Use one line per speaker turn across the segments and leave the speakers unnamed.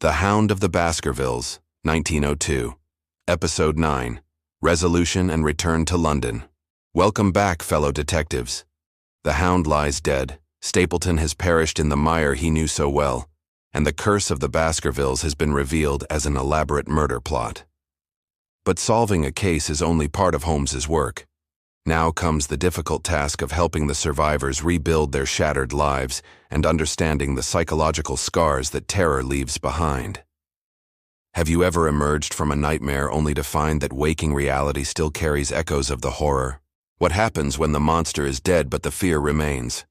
The Hound of the Baskervilles, 1902. Episode 9. Resolution and Return to London. Welcome back, fellow detectives. The Hound lies dead. Stapleton has perished in the mire he knew so well, and the curse of the Baskervilles has been revealed as an elaborate murder plot. But solving a case is only part of Holmes's work. Now comes the difficult task of helping the survivors rebuild their shattered lives and understanding the psychological scars that terror leaves behind. Have you ever emerged from a nightmare only to find that waking reality still carries echoes of the horror? What happens when the monster is dead but the fear remains?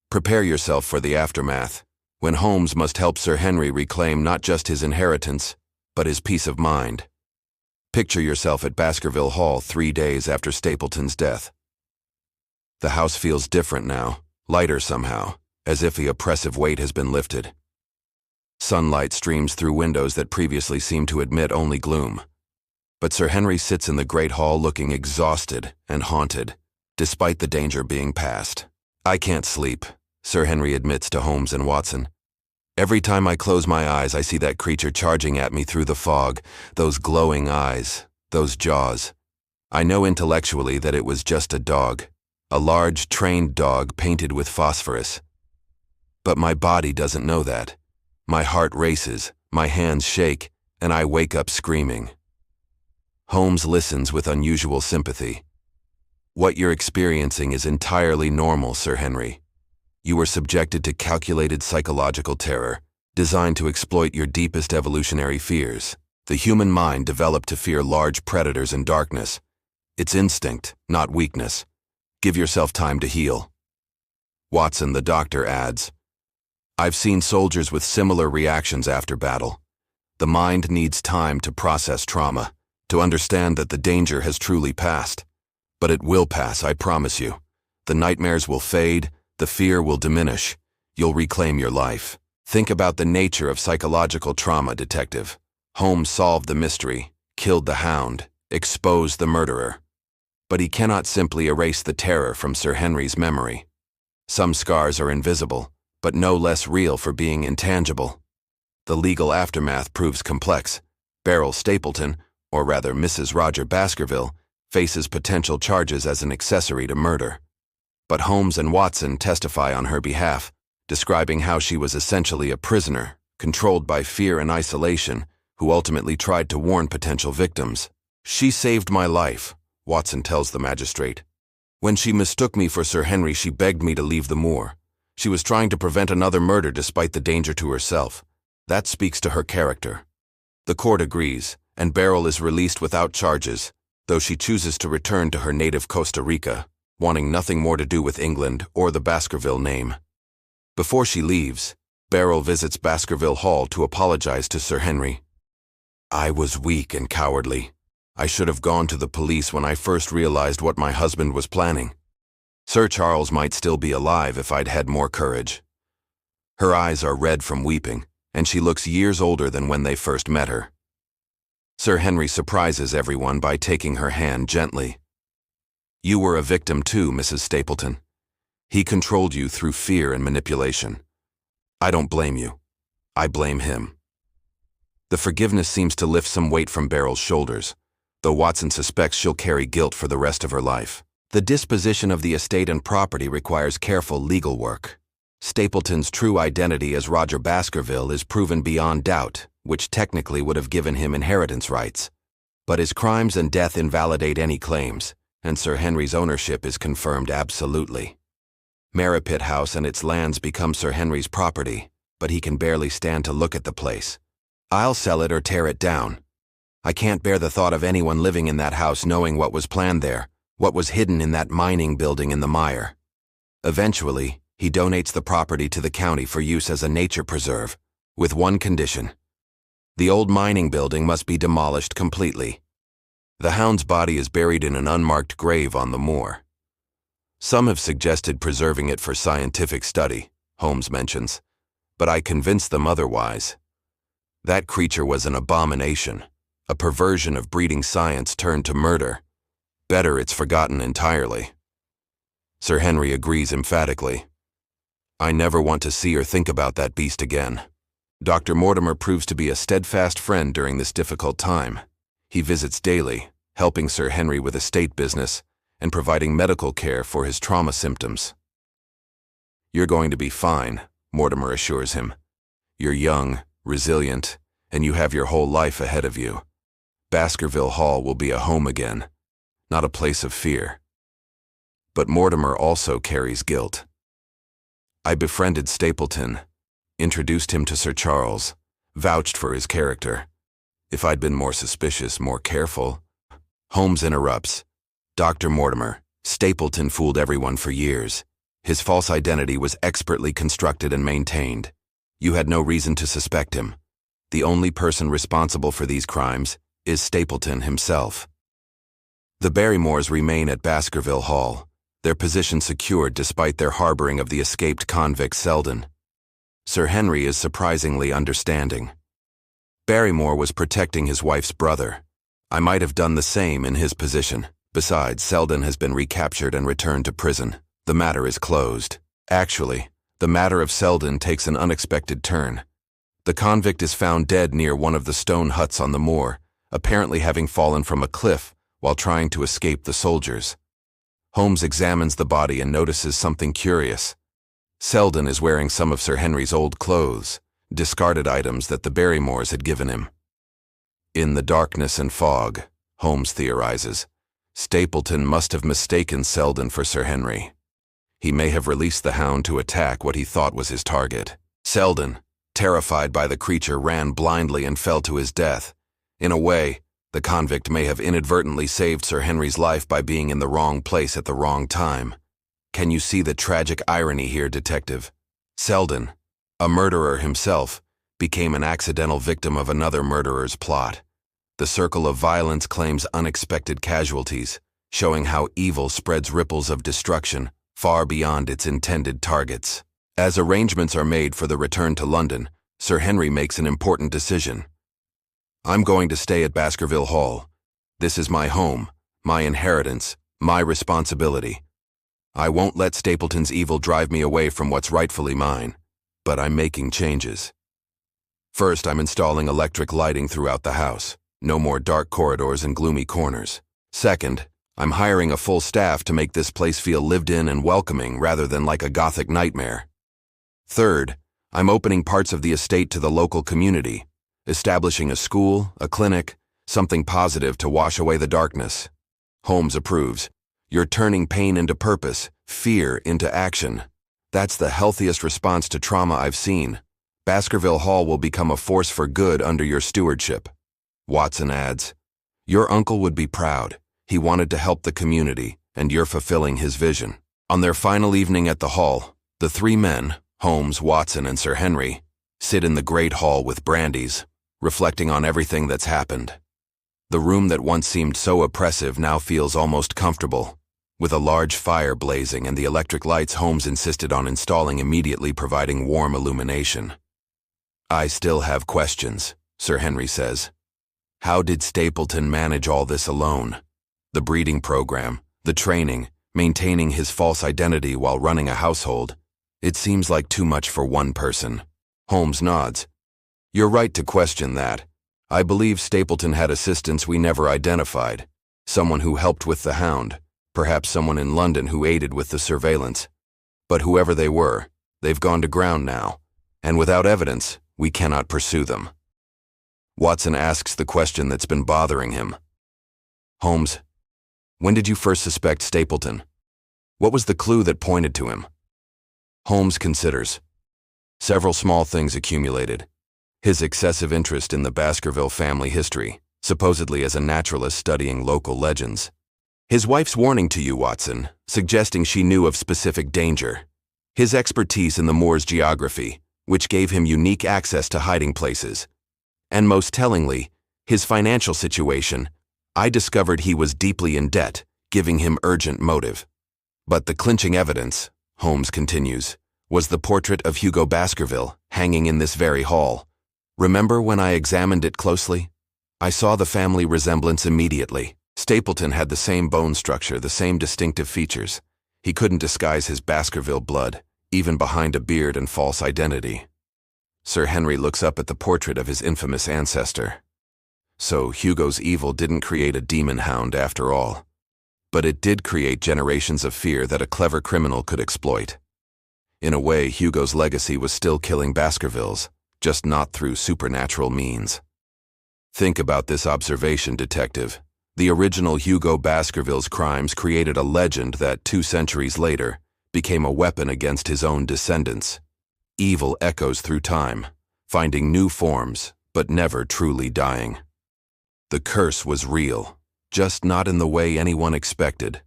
Prepare yourself for the aftermath, when Holmes must help Sir Henry reclaim not just his inheritance, but his peace of mind. Picture yourself at Baskerville Hall 3 days after Stapleton's death. The house feels different now, lighter somehow, as if the oppressive weight has been lifted. Sunlight streams through windows that previously seemed to admit only gloom. But Sir Henry sits in the great hall looking exhausted and haunted, despite the danger being past. "I can't sleep," Sir Henry admits to Holmes and Watson. "Every time I close my eyes, I see that creature charging at me through the fog, those glowing eyes, those jaws. I know intellectually that it was just a dog, a large, trained dog painted with phosphorus. But my body doesn't know that. My heart races, my hands shake, and I wake up screaming." Holmes listens with unusual sympathy. "What you're experiencing is entirely normal, Sir Henry. You were subjected to calculated psychological terror, designed to exploit your deepest evolutionary fears. The human mind developed to fear large predators and darkness. It's instinct, not weakness. Give yourself time to heal." Watson, the doctor, adds, "I've seen soldiers with similar reactions after battle. The mind needs time to process trauma, to understand that the danger has truly passed. But it will pass, I promise you. The nightmares will fade, the fear will diminish. You'll reclaim your life." Think about the nature of psychological trauma, detective. Holmes solved the mystery, killed the hound, exposed the murderer. But he cannot simply erase the terror from Sir Henry's memory. Some scars are invisible, but no less real for being intangible. The legal aftermath proves complex. Beryl Stapleton, or rather Mrs. Roger Baskerville, faces potential charges as an accessory to murder. But Holmes and Watson testify on her behalf, describing how she was essentially a prisoner, controlled by fear and isolation, who ultimately tried to warn potential victims. "She saved my life," Watson tells the magistrate. "When she mistook me for Sir Henry, she begged me to leave the moor. She was trying to prevent another murder despite the danger to herself. That speaks to her character." The court agrees, and Beryl is released without charges, though she chooses to return to her native Costa Rica, wanting nothing more to do with England or the Baskerville name. Before she leaves, Beryl visits Baskerville Hall to apologize to Sir Henry. "I was weak and cowardly. I should have gone to the police when I first realized what my husband was planning. Sir Charles might still be alive if I'd had more courage." Her eyes are red from weeping, and she looks years older than when they first met her. Sir Henry surprises everyone by taking her hand gently. "You were a victim too, Mrs. Stapleton. He controlled you through fear and manipulation. I don't blame you. I blame him." The forgiveness seems to lift some weight from Beryl's shoulders, though Watson suspects she'll carry guilt for the rest of her life. The disposition of the estate and property requires careful legal work. Stapleton's true identity as Roger Baskerville is proven beyond doubt, which technically would have given him inheritance rights. But his crimes and death invalidate any claims, and Sir Henry's ownership is confirmed absolutely. Merripit House and its lands become Sir Henry's property, but he can barely stand to look at the place. "I'll sell it or tear it down. I can't bear the thought of anyone living in that house knowing what was planned there, what was hidden in that mining building in the mire." Eventually, he donates the property to the county for use as a nature preserve, with one condition. The old mining building must be demolished completely. The hound's body is buried in an unmarked grave on the moor. "Some have suggested preserving it for scientific study," Holmes mentions, "but I convinced them otherwise. That creature was an abomination, a perversion of breeding science turned to murder. Better it's forgotten entirely." Sir Henry agrees emphatically. "I never want to see or think about that beast again." Dr. Mortimer proves to be a steadfast friend during this difficult time. He visits daily, helping Sir Henry with estate business and providing medical care for his trauma symptoms. "You're going to be fine," Mortimer assures him. "You're young, resilient, and you have your whole life ahead of you. Baskerville Hall will be a home again, not a place of fear." But Mortimer also carries guilt. "I befriended Stapleton, introduced him to Sir Charles, vouched for his character. If I'd been more suspicious, more careful..." Holmes interrupts. "Dr. Mortimer, Stapleton fooled everyone for years. His false identity was expertly constructed and maintained. You had no reason to suspect him. The only person responsible for these crimes is Stapleton himself." The Barrymores remain at Baskerville Hall, their position secured despite their harboring of the escaped convict Selden. Sir Henry is surprisingly understanding. "Barrymore was protecting his wife's brother. I might have done the same in his position. Besides, Selden has been recaptured and returned to prison. The matter is closed." Actually, the matter of Selden takes an unexpected turn. The convict is found dead near one of the stone huts on the moor, apparently having fallen from a cliff while trying to escape the soldiers. Holmes examines the body and notices something curious. Selden is wearing some of Sir Henry's old clothes, discarded items that the Barrymores had given him. In the darkness and fog, Holmes theorizes, Stapleton must have mistaken Selden for Sir Henry. He may have released the hound to attack what he thought was his target. Selden, terrified by the creature, ran blindly and fell to his death. In a way, the convict may have inadvertently saved Sir Henry's life by being in the wrong place at the wrong time. Can you see the tragic irony here, Detective? Selden, a murderer himself, became an accidental victim of another murderer's plot. The circle of violence claims unexpected casualties, showing how evil spreads ripples of destruction far beyond its intended targets. As arrangements are made for the return to London, Sir Henry makes an important decision. "I'm going to stay at Baskerville Hall. This is my home, my inheritance, my responsibility. I won't let Stapleton's evil drive me away from what's rightfully mine, but I'm making changes. First, I'm installing electric lighting throughout the house. No more dark corridors and gloomy corners. Second, I'm hiring a full staff to make this place feel lived in and welcoming rather than like a Gothic nightmare. Third, I'm opening parts of the estate to the local community, establishing a school, a clinic, something positive to wash away the darkness." Holmes approves. "You're turning pain into purpose, fear into action. That's the healthiest response to trauma I've seen. Baskerville Hall will become a force for good under your stewardship." Watson adds, "Your uncle would be proud. He wanted to help the community, and you're fulfilling his vision." On their final evening at the hall, the three men, Holmes, Watson, and Sir Henry, sit in the great hall with brandies, reflecting on everything that's happened. The room that once seemed so oppressive now feels almost comfortable, with a large fire blazing and the electric lights Holmes insisted on installing immediately providing warm illumination. "I still have questions," Sir Henry says. "How did Stapleton manage all this alone? The breeding program, the training, maintaining his false identity while running a household. It seems like too much for one person." Holmes nods. "You're right to question that. I believe Stapleton had assistants we never identified. Someone who helped with the hound, perhaps someone in London who aided with the surveillance. But whoever they were, they've gone to ground now, and without evidence, we cannot pursue them." Watson asks the question that's been bothering him. "Holmes, when did you first suspect Stapleton? What was the clue that pointed to him?" Holmes considers. Several small things accumulated. His excessive interest in the Baskerville family history, supposedly as a naturalist studying local legends. His wife's warning to you, Watson, suggesting she knew of specific danger. His expertise in the moor's geography, which gave him unique access to hiding places. And most tellingly, his financial situation. I discovered he was deeply in debt, giving him urgent motive. But the clinching evidence, Holmes continues, was the portrait of Hugo Baskerville hanging in this very hall. Remember when I examined it closely? I saw the family resemblance immediately. Stapleton had the same bone structure, the same distinctive features. He couldn't disguise his Baskerville blood, even behind a beard and false identity. Sir Henry looks up at the portrait of his infamous ancestor. So Hugo's evil didn't create a demon hound after all. But it did create generations of fear that a clever criminal could exploit. In a way, Hugo's legacy was still killing Baskervilles, just not through supernatural means. Think about this observation, detective. The original Hugo Baskerville's crimes created a legend that 2 centuries later became a weapon against his own descendants. Evil echoes through time, finding new forms, but never truly dying. The curse was real, just not in the way anyone expected.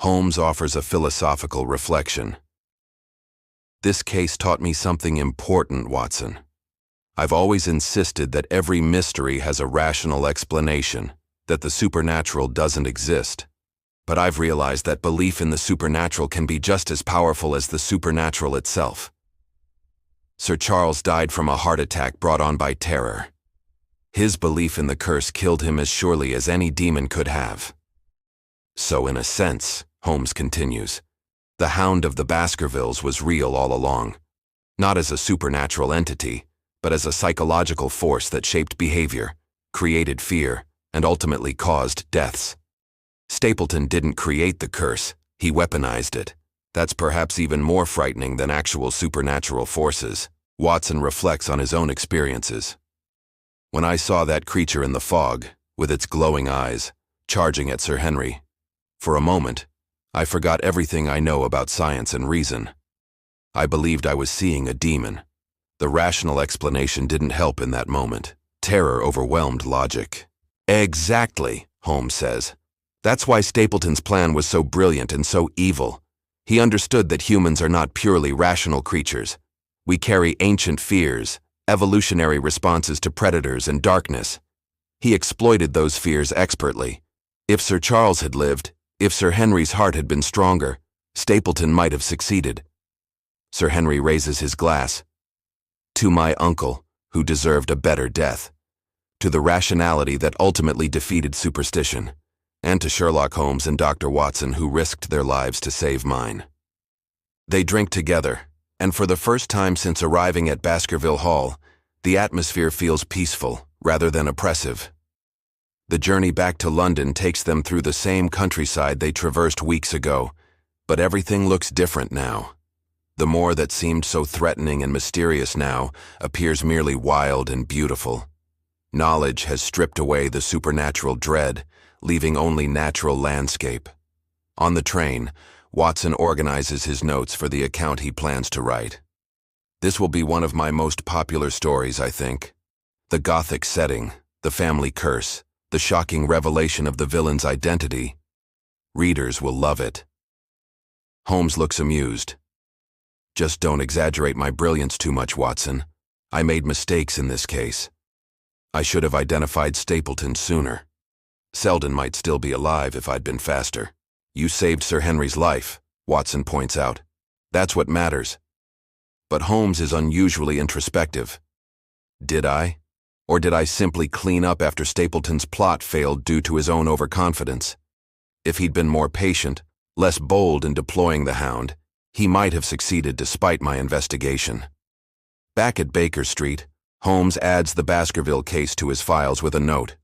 Holmes offers a philosophical reflection. This case taught me something important, Watson. I've always insisted that every mystery has a rational explanation, that the supernatural doesn't exist. But I've realized that belief in the supernatural can be just as powerful as the supernatural itself. Sir Charles died from a heart attack brought on by terror. His belief in the curse killed him as surely as any demon could have. So in a sense, Holmes continues, the Hound of the Baskervilles was real all along, not as a supernatural entity, but as a psychological force that shaped behavior, created fear, and ultimately caused deaths. Stapleton didn't create the curse, he weaponized it. That's perhaps even more frightening than actual supernatural forces. Watson reflects on his own experiences. When I saw that creature in the fog, with its glowing eyes, charging at Sir Henry, for a moment, I forgot everything I know about science and reason. I believed I was seeing a demon. The rational explanation didn't help in that moment. Terror overwhelmed logic. Exactly, Holmes says. That's why Stapleton's plan was so brilliant and so evil. He understood that humans are not purely rational creatures. We carry ancient fears, evolutionary responses to predators and darkness. He exploited those fears expertly. If Sir Charles had lived, if Sir Henry's heart had been stronger, Stapleton might have succeeded. Sir Henry raises his glass. To my uncle, who deserved a better death. To the rationality that ultimately defeated superstition. And to Sherlock Holmes and Dr. Watson, who risked their lives to save mine. They drink together, and for the first time since arriving at Baskerville Hall, the atmosphere feels peaceful rather than oppressive. The journey back to London takes them through the same countryside they traversed weeks ago, but everything looks different now. The moor that seemed so threatening and mysterious now appears merely wild and beautiful. Knowledge has stripped away the supernatural dread, leaving only natural landscape. On the train, Watson organizes his notes for the account he plans to write. This will be one of my most popular stories, I think. The Gothic setting, the family curse, the shocking revelation of the villain's identity. Readers will love it. Holmes looks amused. Just don't exaggerate my brilliance too much, Watson. I made mistakes in this case. I should have identified Stapleton sooner. Selden might still be alive if I'd been faster. You saved Sir Henry's life, Watson points out. That's what matters. But Holmes is unusually introspective. Did I? Or did I simply clean up after Stapleton's plot failed due to his own overconfidence? If he'd been more patient, less bold in deploying the Hound, he might have succeeded despite my investigation. Back at Baker Street, Holmes adds the Baskerville case to his files with a note.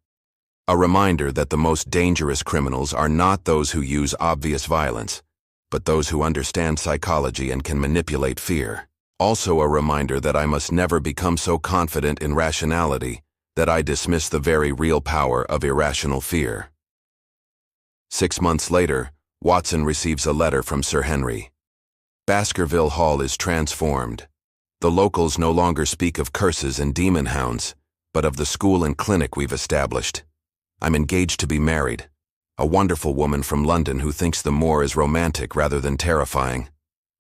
A reminder that the most dangerous criminals are not those who use obvious violence, but those who understand psychology and can manipulate fear. Also a reminder that I must never become so confident in rationality that I dismiss the very real power of irrational fear. 6 months later, Watson receives a letter from Sir Henry. Baskerville Hall is transformed. The locals no longer speak of curses and demon hounds, but of the school and clinic we've established. I'm engaged to be married. A wonderful woman from London who thinks the moor is romantic rather than terrifying.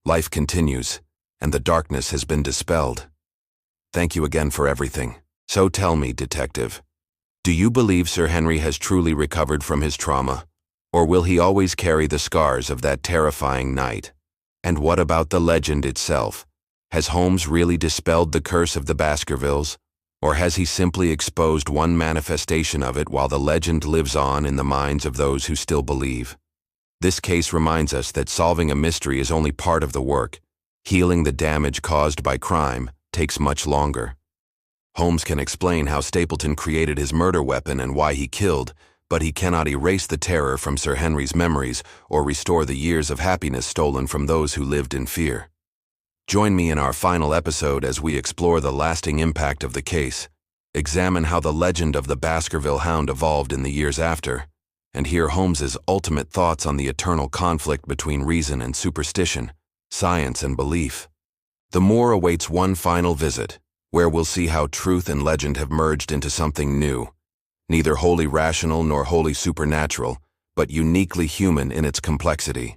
Life continues, and the darkness has been dispelled. Thank you again for everything. So tell me, detective, do you believe Sir Henry has truly recovered from his trauma, or will he always carry the scars of that terrifying night? And what about the legend itself? Has Holmes really dispelled the curse of the Baskervilles, or has he simply exposed one manifestation of it while the legend lives on in the minds of those who still believe? This case reminds us that solving a mystery is only part of the work. Healing the damage caused by crime takes much longer. Holmes can explain how Stapleton created his murder weapon and why he killed, but he cannot erase the terror from Sir Henry's memories or restore the years of happiness stolen from those who lived in fear. Join me in our final episode as we explore the lasting impact of the case, examine how the legend of the Baskerville Hound evolved in the years after, and hear Holmes's ultimate thoughts on the eternal conflict between reason and superstition, science and belief. The more awaits one final visit, where we'll see how truth and legend have merged into something new, neither wholly rational nor wholly supernatural, but uniquely human in its complexity.